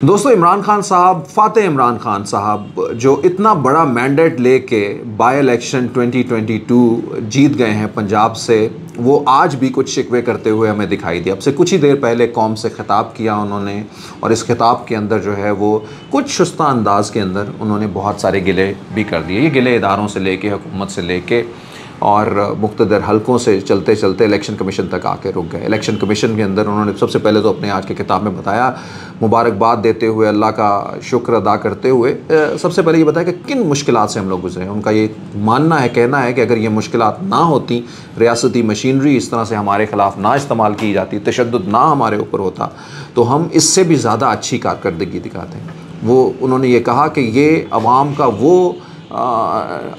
दोस्तों, इमरान खान साहब, फातेह इमरान खान साहब, जो इतना बड़ा मैंडेट लेके बाई इलेक्शन 2022 जीत गए हैं पंजाब से, वो आज भी कुछ शिकवे करते हुए हमें दिखाई दिए। अब से कुछ ही देर पहले कौम से ख़िताब किया उन्होंने, और इस खिताब के अंदर जो है वो कुछ शुस्ता अंदाज के अंदर उन्होंने बहुत सारे गिले भी कर दिए। ये गिले इदारों से लेके, हुकूमत से लेके और मुख्तदर हलकों से चलते चलते इलेक्शन कमीशन तक आके रुक गए। इलेक्शन कमीशन के अंदर उन्होंने सबसे पहले तो अपने आज के किताब में बताया, मुबारकबाद देते हुए, अल्लाह का शुक्र अदा करते हुए, सबसे पहले ये बताया कि किन मुश्किलात से हम लोग गुजरे हैं। उनका ये मानना है, कहना है कि अगर ये मुश्किलात ना होती, रियासती मशीनरी इस तरह से हमारे ख़िलाफ़ ना इस्तेमाल की जाती, तशद्दुद ना हमारे ऊपर होता, तो हम इससे भी ज़्यादा अच्छी कारकर्दगी दिखाते हैं। वो उन्होंने ये कहा कि ये अवाम का वो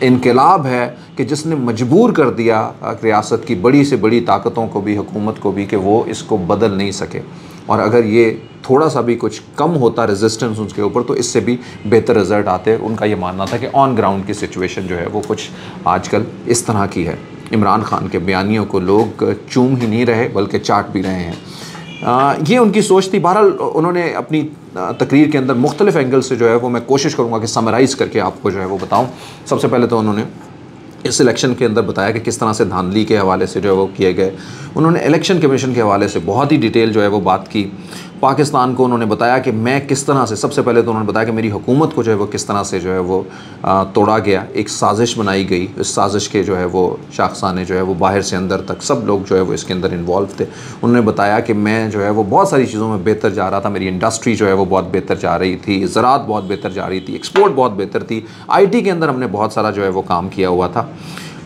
इनकलाब है कि जिसने मजबूर कर दिया रियासत की बड़ी से बड़ी ताकतों को भी, हुकूमत को भी, कि वो इसको बदल नहीं सके, और अगर ये थोड़ा सा भी कुछ कम होता रेजिस्टेंस उसके ऊपर, तो इससे भी बेहतर रिज़ल्ट आते। उनका ये मानना था कि ऑन ग्राउंड की सिचुएशन जो है वो कुछ आजकल इस तरह की है। इमरान खान के बयानियों को लोग चूम ही नहीं रहे बल्कि चाट भी रहे हैं। ये उनकी सोच थी। बहरहाल उन्होंने अपनी तकरीर के अंदर मुख्तलिफ़ एंगल से जो है वो मैं कोशिश करूँगा कि समराइज़ करके आपको जो है वो बताऊँ। सबसे पहले तो उन्होंने इस इलेक्शन के अंदर बताया कि किस तरह से धांधली के हवाले से जो है वो किए गए। उन्होंने इलेक्शन कमीशन के हवाले से बहुत ही डिटेल जो है वो बात की। पाकिस्तान को उन्होंने बताया कि मैं किस तरह से, सबसे पहले तो उन्होंने बताया कि मेरी हुकूमत को जो है वो किस तरह से जो है वो तोड़ा गया, एक साजिश बनाई गई। इस साजिश के जो है वो शाखसाने जो है वो बाहर से अंदर तक सब लोग जो है वो इसके अंदर इन्वॉल्व थे। उन्होंने बताया कि मैं जो है वो बहुत सारी चीज़ों में बेहतर जा रहा था, मेरी इंडस्ट्री जो है वो बहुत बेहतर जा रही थी, ज़राअत बहुत बेहतर जा रही थी, एक्सपोर्ट बहुत बेहतर थी, IT के अंदर हमने बहुत सारा जो है वो काम किया हुआ था,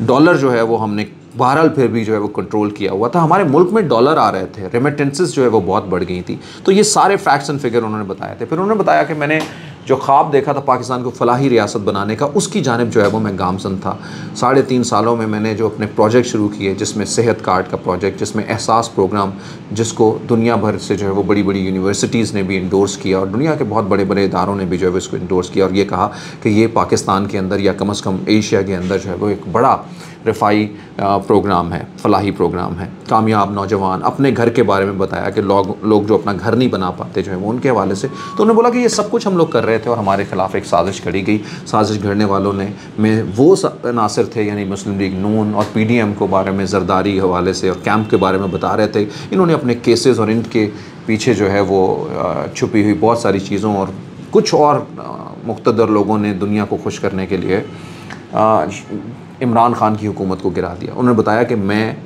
डॉलर जो है वो हमने बहरहाल फिर भी जो है वो कंट्रोल किया हुआ था, हमारे मुल्क में डॉलर आ रहे थे, रेमिटेंसेस जो है वो बहुत बढ़ गई थी। तो ये सारे फैक्ट्स एंड फिगर उन्होंने बताए थे। फिर उन्होंने बताया कि मैंने जो ख्वाब देखा था पाकिस्तान को फलाही रियासत बनाने का, उसकी जानिब जो है वो मैं गामज़न था। 3.5 सालों में मैंने जो अपने प्रोजेक्ट शुरू किए, जिसमें सेहत कार्ड का प्रोजेक्ट, जिसमें एहसास प्रोग्राम, जिसको दुनिया भर से जो है वो बड़ी बड़ी यूनिवर्सिटीज़ ने भी इंडोर्स किया और दुनिया के बहुत बड़े बड़े इदारों ने भी जो है वो इसको इंडोर्स किया, और ये कहा कि ये पाकिस्तान के अंदर या कम अज़ कम एशिया के अंदर जो है वो एक बड़ा रफ़ाई प्रोग्राम है, फलाही प्रोग्राम है। कामयाब नौजवान, अपने घर के बारे में बताया कि लोग जो अपना घर नहीं बना पाते जो है वो उनके हवाले से। तो उन्होंने बोला कि ये सब कुछ हम लोग कर रहे थे और हमारे ख़िलाफ़ एक साजिश घड़ी गई। साजिश घड़ने वालों ने में वो नासिर थे, यानी मुस्लिम लीग नून और PDM को बारे में ज़रदारी हवाले से और कैंप के बारे में बता रहे थे। इन्होंने अपने केसेस और इनके पीछे जो है वो छुपी हुई बहुत सारी चीज़ों और कुछ और मुक़्तदर लोगों ने दुनिया को खुश करने के लिए इमरान खान की हुकूमत को गिरा दिया। उन्होंने बताया कि मैं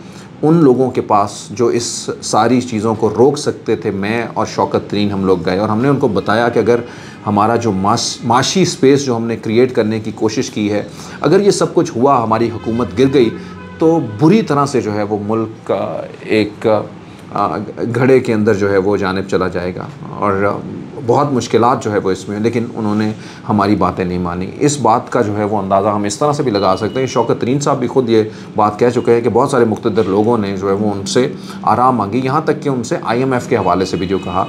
उन लोगों के पास जो इस सारी चीज़ों को रोक सकते थे, मैं और शौकत तरीन हम लोग गए और हमने उनको बताया कि अगर हमारा जो माशी स्पेस जो हमने क्रिएट करने की कोशिश की है, अगर ये सब कुछ हुआ, हमारी हुकूमत गिर गई, तो बुरी तरह से जो है वो मुल्क एक घड़े के अंदर जो है वो जानिब चला जाएगा और बहुत मुश्किलात जो है वो इसमें। लेकिन उन्होंने हमारी बातें नहीं मानी। इस बात का जो है वो अंदाज़ा हम इस तरह से भी लगा सकते हैं। शौकत तरीन साहब भी खुद ये बात कह चुके हैं कि बहुत सारे मुक़्तदर लोगों ने जो है वो उनसे आराम मांगी, यहाँ तक कि उनसे IMF के हवाले से भी जो कहा,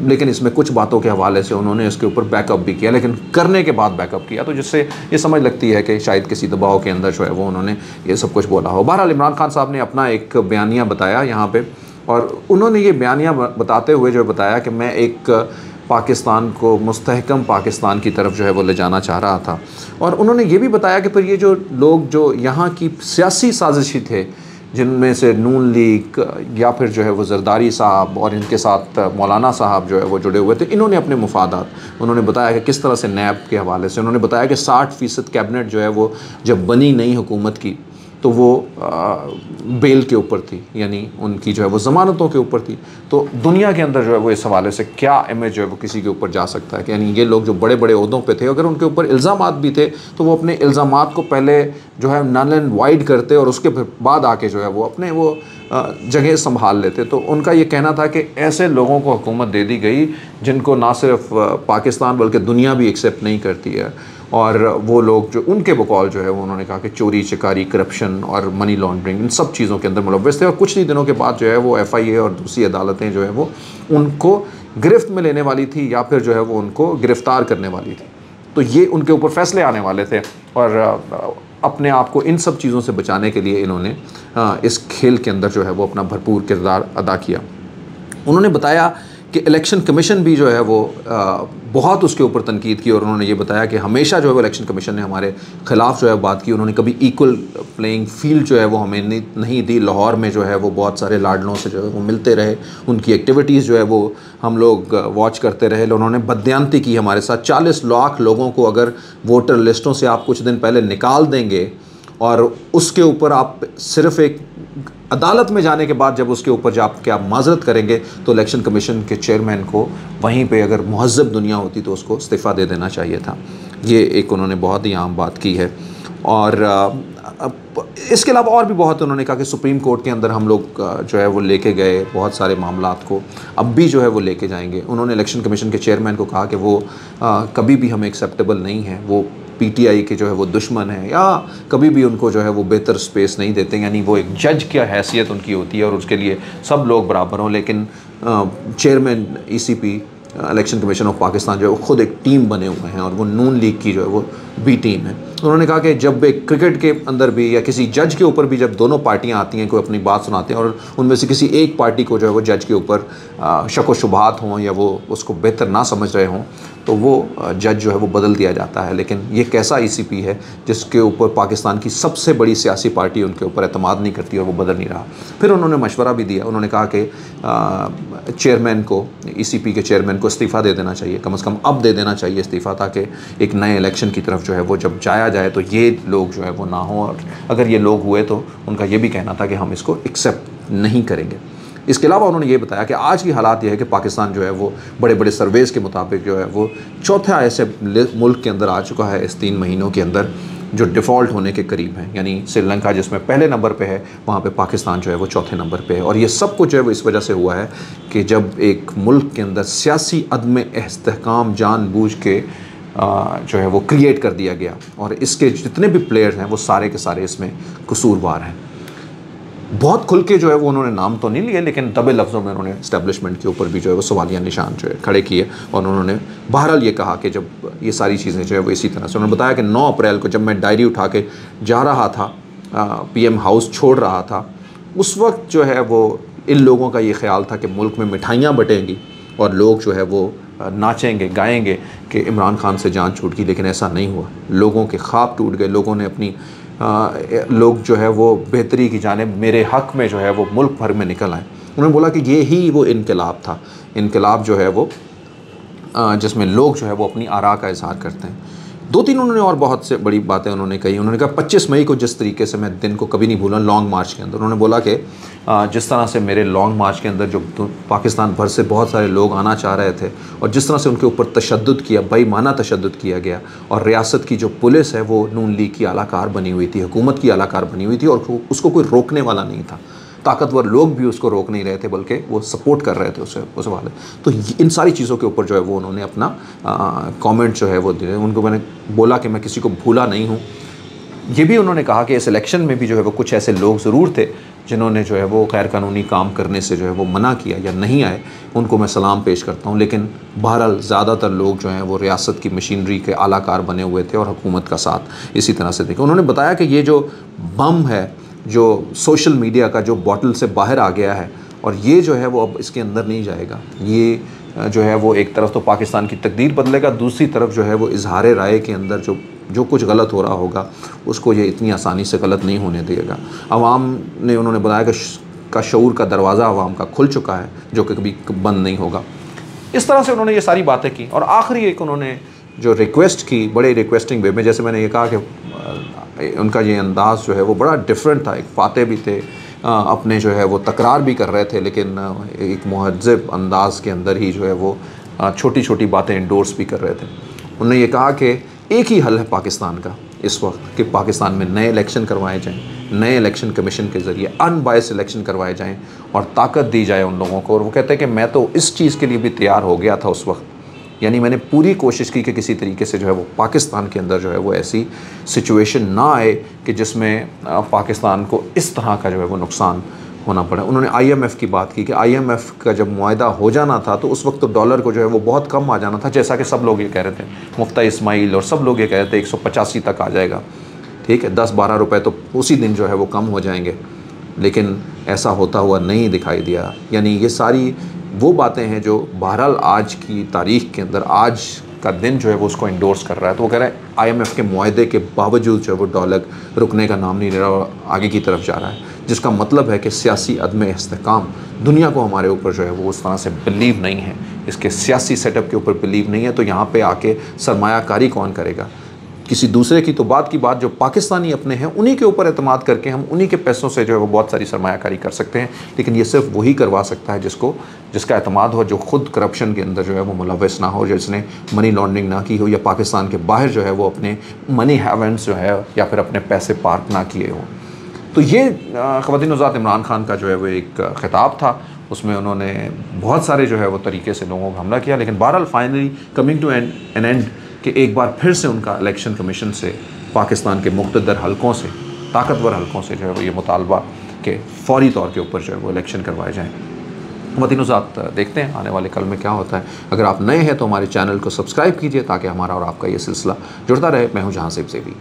लेकिन इसमें कुछ बातों के हवाले से उन्होंने इसके ऊपर बैकअप भी किया, लेकिन करने के बाद बैकअप किया, तो जिससे ये समझ लगती है कि शायद किसी दबाव के अंदर जो है वो उन्होंने ये सब कुछ बोला हो। बहरहाल इमरान खान साहब ने अपना एक बयानिया बताया यहाँ पर, और उन्होंने ये बयानिया बताते हुए जो बताया कि मैं एक पाकिस्तान को मुस्तहकम पाकिस्तान की तरफ जो है वो ले जाना चाह रहा था। और उन्होंने ये भी बताया कि फिर ये जो लोग जो यहाँ की सियासी साजिशी थे, जिनमें से नून लीग या फिर जो है वो जरदारी साहब और इनके साथ मौलाना साहब जो है वो जुड़े हुए थे, इन्होंने अपने मुफादात, उन्होंने बताया कि किस तरह से नैब के हवाले से, उन्होंने बताया कि 60% कैबिनेट जो है वो जब बनी नई हुकूमत की तो वो बेल के ऊपर थी, यानी उनकी जो है वो ज़मानतों के ऊपर थी। तो दुनिया के अंदर जो है वो इस हवाले से क्या इमेज जो है वो किसी के ऊपर जा सकता है कि यानी ये लोग जो बड़े बड़े ओहदों पे थे, अगर उनके ऊपर इल्ज़ामात भी थे तो वो अपने इल्ज़ामात को पहले जो है नल एंड वाइड करते और उसके बाद आके जो है वो अपने वो जगह संभाल लेते। तो उनका ये कहना था कि ऐसे लोगों को हुकूमत दे दी गई जिनको ना सिर्फ पाकिस्तान बल्कि दुनिया भी एक्सेप्ट नहीं करती है, और वो लोग जो उनके बकौल जो है वो उन्होंने कहा कि चोरी चकारी, करप्शन और मनी लॉन्ड्रिंग, इन सब चीज़ों के अंदर मुलव्वस थे। और कुछ ही दिनों के बाद जो है वो FIA और दूसरी अदालतें जो है वो उनको गिरफ्त में लेने वाली थी या फिर जो है वो उनको गिरफ़्तार करने वाली थी। तो ये उनके ऊपर फ़ैसले आने वाले थे, और अपने आप को इन सब चीज़ों से बचाने के लिए इन्होंने इस खेल के अंदर जो है वो अपना भरपूर किरदार अदा किया। उन्होंने बताया बल्कि इलेक्शन कमीशन भी जो है वो बहुत उसके ऊपर तनकीद की और उन्होंने ये बताया कि हमेशा जो है वो इलेक्शन कमीशन ने हमारे ख़िलाफ़ जो है बात की। उन्होंने कभी इक्वल प्लेइंग फील्ड जो है वो हमें नहीं दी। लाहौर में जो है वो बहुत सारे लाडलों से जो है वो मिलते रहे, उनकी एक्टिविटीज़ जो है वो हम लोग वॉच करते रहे। उन्होंने बददियानती की हमारे साथ। 40 लाख लोगों को अगर वोटर लिस्टों से आप कुछ दिन पहले निकाल देंगे और उसके ऊपर आप सिर्फ़ एक अदालत में जाने के बाद जब उसके ऊपर जब आप माजरत करेंगे तो इलेक्शन कमीशन के चेयरमैन को वहीं पे अगर मुहज़्ज़ब दुनिया होती तो उसको इस्तीफ़ा दे देना चाहिए था। ये एक उन्होंने बहुत ही आम बात की है। और इसके अलावा और भी बहुत उन्होंने कहा कि सुप्रीम कोर्ट के अंदर हम लोग जो है वो लेके गए बहुत सारे मामलात को, अब भी जो है वो लेके जाएंगे। उन्होंने इलेक्शन कमीशन के चेयरमैन को कहा कि वो कभी भी हमें एक्सेप्टेबल नहीं है, वो पीटीआई के जो है वो दुश्मन है या कभी भी उनको जो है वो बेहतर स्पेस नहीं देते। यानी वो एक जज की हैसियत उनकी होती है और उसके लिए सब लोग बराबर हों, लेकिन chairman ECP election commission of Pakistan जो है वो ख़ुद एक टीम बने हुए हैं और वो नून लीग की जो है वो बी टीम है। उन्होंने कहा कि जब एक क्रिकेट के अंदर भी या किसी जज के ऊपर भी जब दोनों पार्टियां आती हैं, कोई अपनी बात सुनाते हैं और उनमें से किसी एक पार्टी को जो है वो जज के ऊपर शक व शुबहात हों या वो उसको बेहतर ना समझ रहे हों तो वो जज जो है वो बदल दिया जाता है। लेकिन ये कैसा ईसीपी है जिसके ऊपर पाकिस्तान की सबसे बड़ी सियासी पार्टी उनके ऊपर एतमाद नहीं करती और वो बदल नहीं रहा। फिर उन्होंने मशवरा भी दिया। उन्होंने कहा कि चेयरमैन को, ईसीपी के चेयरमैन को इस्तीफ़ा दे देना चाहिए, कम से कम अब दे देना चाहिए इस्तीफ़ा, ताकि एक नए इलेक्शन की तरफ जो है वो जब जाया जाए तो ये लोग जो है वो ना हो। और अगर ये लोग हुए तो उनका ये भी कहना था कि हम इसको एक्सेप्ट नहीं करेंगे। इसके अलावा उन्होंने ये बताया कि आज की हालात ये है कि पाकिस्तान जो है वो बड़े बड़े सर्वेज़ के मुताबिक जो है वो चौथा ऐसे मुल्क के अंदर आ चुका है इस 3 महीनों के अंदर जो डिफ़ॉल्ट होने के करीब है। यानी श्रीलंका जिसमें पहले नंबर पे है, वहाँ पे पाकिस्तान जो है वो चौथे नंबर पे है। और ये सब कुछ जो है वो इस वजह से हुआ है कि जब एक मुल्क के अंदर सियासी अदम इस्तेहकाम जानबूझ के जो है वो क्रिएट कर दिया गया और इसके जितने भी प्लेयर्स हैं वो सारे के सारे इसमें कसूरवार हैं। बहुत खुल के जो है वो उन्होंने नाम तो नहीं लिए, लेकिन दबे लफ्ज़ों में उन्होंने इस्टेब्लिशमेंट के ऊपर भी जो है वो सवालिया निशान जो है खड़े किए। और उन्होंने बहरहाल ये कहा कि जब ये सारी चीज़ें जो है वो इसी तरह से, उन्होंने बताया कि 9 अप्रैल को जब मैं डायरी उठा के जा रहा था, पीएम हाउस छोड़ रहा था, उस वक्त जो है वो इन लोगों का ये ख्याल था कि मुल्क में मिठाइयाँ बटेंगी और लोग जो है वो नाचेंगे गाएंगे कि इमरान खान से जान छूट गई। लेकिन ऐसा नहीं हुआ। लोगों के ख्वाब टूट गए। लोगों ने अपनी लोग जो है वो बेहतरी की जानिब मेरे हक़ में जो है वो मुल्क भर में निकल आए। उन्होंने बोला कि ये ही वो इनकलाब था, इनकलाब जो है वो जिसमें लोग जो है वो अपनी आरा का इजहार करते हैं। 2-3 उन्होंने और बहुत से बड़ी बातें उन्होंने कही। उन्होंने कहा 25 मई को जिस तरीके से, मैं दिन को कभी नहीं भूला, लॉन्ग मार्च के अंदर उन्होंने बोला कि जिस तरह से मेरे लॉन्ग मार्च के अंदर जो पाकिस्तान भर से बहुत सारे लोग आना चाह रहे थे और जिस तरह से उनके ऊपर तशद्दुद किया, बेईमाना तशद्दुद किया गया और रियासत की जो पुलिस है वो नून लीग की आलाकार बनी हुई थी, हुकूमत की आलाकार बनी हुई थी और उसको कोई रोकने वाला नहीं था। ताकतवर लोग भी उसको रोक नहीं रहे थे बल्कि वो सपोर्ट कर रहे थे उस वाले। तो इन सारी चीज़ों के ऊपर जो है वो उन्होंने अपना कमेंट जो है वो दिए। उनको मैंने बोला कि मैं किसी को भूला नहीं हूँ। ये भी उन्होंने कहा कि इस इलेक्शन में भी जो है वो कुछ ऐसे लोग ज़रूर थे जिन्होंने जो है वो गैर कानूनी काम करने से जो है वो मना किया या नहीं आए, उनको मैं सलाम पेश करता हूँ। लेकिन बहरहाल ज़्यादातर लोग जो हैं वो रियासत की मशीनरी के आलाकार बने हुए थे और हुकूमत का साथ इसी तरह से देखे। उन्होंने बताया कि ये जो बम है, जो सोशल मीडिया का जो बॉटल से बाहर आ गया है और ये जो है वो अब इसके अंदर नहीं जाएगा, ये जो है वो एक तरफ तो पाकिस्तान की तकदीर बदलेगा, दूसरी तरफ जो है वो इजहार राय के अंदर जो कुछ गलत हो रहा होगा उसको ये इतनी आसानी से गलत नहीं होने देगा। अवाम ने, उन्होंने बताया कि शऊर का दरवाज़ा अवाम का खुल चुका है जो कि कभी बंद नहीं होगा। इस तरह से उन्होंने ये सारी बातें की। और आखिरी एक उन्होंने जो रिक्वेस्ट की, बड़े रिक्वेस्टिंग वे में, जैसे मैंने ये कहा कि उनका ये अंदाज़ जो है वो बड़ा डिफरेंट था। एक फाते भी थे, अपने जो है वो तकरार भी कर रहे थे, लेकिन एक मुहज़्ज़ब अंदाज़ के अंदर ही जो है वो छोटी छोटी बातें इंडोर्स भी कर रहे थे। उन्होंने ये कहा कि एक ही हल है पाकिस्तान का इस वक्त कि पाकिस्तान में नए इलेक्शन करवाए जाएं, नए इलेक्शन कमीशन के ज़रिए अनबायस इलेक्शन करवाए जाएं और ताकत दी जाए उन लोगों को। और वो कहते हैं कि मैं तो इस चीज़ के लिए भी तैयार हो गया था उस वक्त, यानी मैंने पूरी कोशिश की कि किसी तरीके से जो है वो पाकिस्तान के अंदर जो है वो ऐसी सिचुएशन ना आए कि जिसमें पाकिस्तान को इस तरह का जो है वो नुकसान होना पड़ा। उन्होंने IMF की बात की कि IMF का जब मुआहदा हो जाना था तो उस वक्त तो डॉलर को जो है वो बहुत कम आ जाना था, जैसा कि सब लोग ये कह रहे थे, मुफ्ती इस्माइल और सब लोग ये कह रहे थे 185 तक आ जाएगा। ठीक है, 10-12 रुपए तो उसी दिन जो है वो कम हो जाएंगे, लेकिन ऐसा होता हुआ नहीं दिखाई दिया। यानी ये सारी वो बातें हैं जो बहरहाल आज की तारीख़ के अंदर आज का दिन जो है वो उसको इंडोर्स कर रहा है। तो वो कह रहा है IMF के मुआहदे के बावजूद जो है वो डॉलर रुकने का नाम नहीं ले रहा और आगे की तरफ जा रहा है, जिसका मतलब है कि सियासी अदम इस्तेकाम दुनिया को हमारे ऊपर जो है वो उस तरह से बिलीव नहीं है, इसके सियासी सेटअप के ऊपर बिलीव नहीं है। तो यहाँ पे आके सरमायाकारी कौन करेगा? किसी दूसरे की तो बात की बात, जो पाकिस्तानी अपने हैं उन्हीं के ऊपर एतमाद करके हम उन्हीं के पैसों से जो है वो बहुत सारी सरमायाकारी कर सकते हैं। लेकिन ये सिर्फ वही करवा सकता है जिसका एतमाद हो, जो खुद करप्शन के अंदर जो है वो मुलव्वस ना हो, जिसने मनी लॉन्ड्रिंग ना की हो, या पाकिस्तान के बाहर जो है वो अपने मनी हैवेंस जो है या फिर अपने पैसे पार्क ना किए हो। तो ये ख़वातीन-उज़्ज़ात इमरान खान का जो है वो एक ख़िताब था, उसमें उन्होंने बहुत सारे जो है वो तरीके से लोगों को हमला किया। लेकिन बहरहाल finally coming to an end कि एक बार फिर से उनका इलेक्शन कमीशन से, पाकिस्तान के मुक़्तदर हलकों से, ताकतवर हलकों से जो है वो ये मुतालबा कि फ़ौरी तौर के ऊपर जो है वो इलेक्शन करवाए जाएँ। ख़वातीन-उज़्ज़ात देखते हैं आने वाले कल में क्या होता है। अगर आप नए हैं तो हमारे चैनल को सब्सक्राइब कीजिए ताकि हमारा और आपका ये सिलसिला जुड़ता रहे। मैं हूँ जहां से भी।